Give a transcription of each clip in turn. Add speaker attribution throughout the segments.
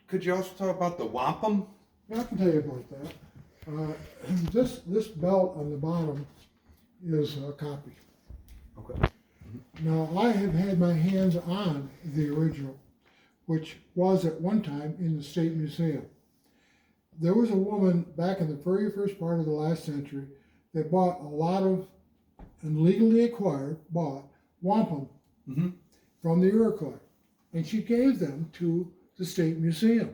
Speaker 1: Could you also talk about the wampum?
Speaker 2: I can tell you about that. This belt on the bottom is a copy.
Speaker 1: Okay.
Speaker 2: Now, I have had my hands on the original, which was at one time in the State Museum. There was a woman back in the very first part of the last century that bought a lot of, and legally bought wampum from the Iroquois. And she gave them to the State Museum.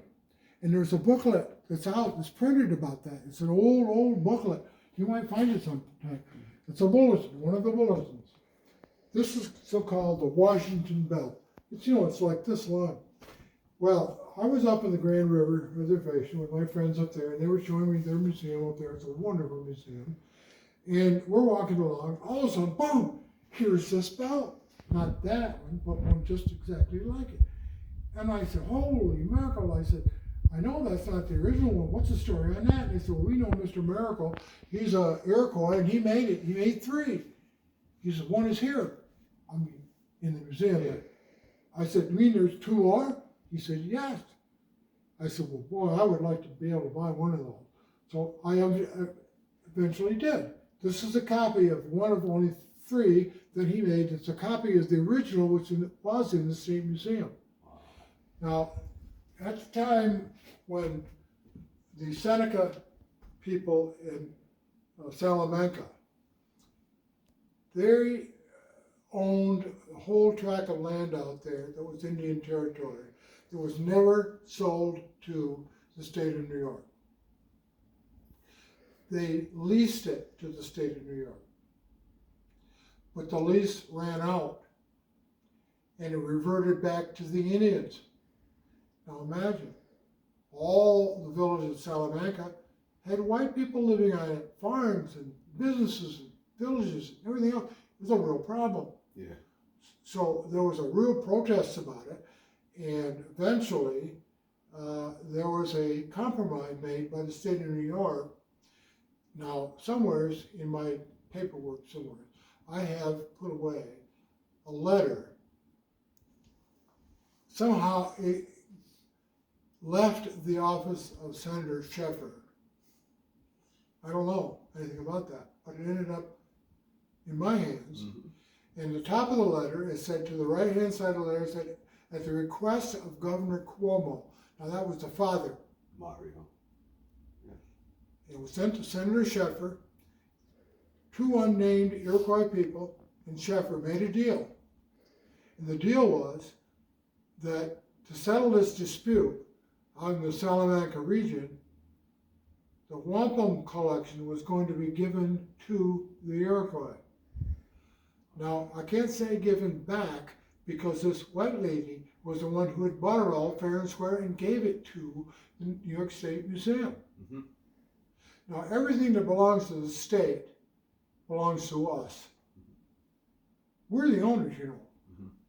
Speaker 2: And there's a booklet that's out, that's printed about that. It's an old booklet. You might find it sometime. It's a bulletin, one of the bulletins. This is so-called the Washington Belt. It's, it's like this long. Well, I was up in the Grand River Reservation with my friends up there, and they were showing me their museum up there. It's a wonderful museum. And we're walking along, all of a sudden, boom, here's this belt. Not that one, but one just exactly like it. And I said, holy mackerel. I said, I know that's not the original one. What's the story on that? And they said, well, we know Mr. Miracle. He's a Iroquois, and he made it. He made 3. He said, one is here. I mean, in the museum. Yeah. I said, you mean there's 2 more? He said, yes. I said, well, boy, I would like to be able to buy one of those. So I eventually did. This is a copy of one of only 3 that he made. It's a copy of the original, which was in the State Museum. Now, at the time when the Seneca people in Salmanaca, they owned a whole tract of land out there that was Indian territory that was never sold to the state of New York. They leased it to the state of New York. But the lease ran out and it reverted back to the Indians. Now imagine, all the villages of Salmanaca had white people living on it, farms and businesses and villages and everything else. It was a real problem.
Speaker 1: Yeah.
Speaker 2: So there was a real protest about it, and eventually there was a compromise made by the state of New York. Now, somewheres in my paperwork somewhere, I have put away a letter. Somehow it left the office of Senator Sheffer. I don't know anything about that, but it ended up in my hands. And the top of the letter, it said to the right-hand side of the letter, it said, at the request of Governor Cuomo. Now that was the father.
Speaker 1: Mario.
Speaker 2: It was sent to Senator Sheffer. 2 unnamed Iroquois people and Sheffer made a deal. And the deal was that to settle this dispute out in the Salmanaca region, the wampum collection was going to be given to the Iroquois. Now, I can't say given back because this white lady was the one who had bought it all fair and square and gave it to the New York State Museum. Now, everything that belongs to the state belongs to us. We're the owners,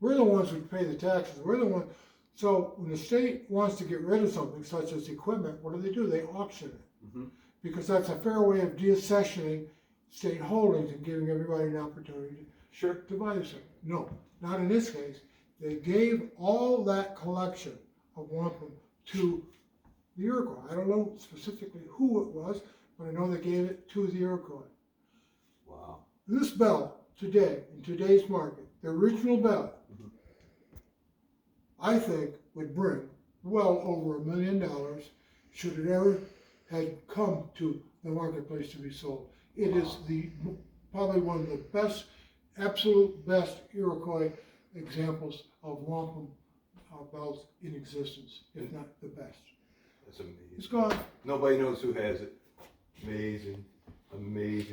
Speaker 2: We're the ones who pay the taxes. We're the ones. So when the state wants to get rid of something, such as equipment, what do? They auction it. Because that's a fair way of deaccessioning state holdings and giving everybody an opportunity to buy something. No, not in this case. They gave all that collection of wampum to the Iroquois. I don't know specifically who it was, but I know they gave it to the Iroquois.
Speaker 1: Wow.
Speaker 2: This belt today, in today's market, the original belt, I think would bring well over $1 million should it ever had come to the marketplace to be sold. It is probably one of the best, absolute best Iroquois examples of wampum belts in existence, if not the best.
Speaker 1: That's amazing.
Speaker 2: It's gone.
Speaker 1: Nobody knows who has it. Amazing. Amazing.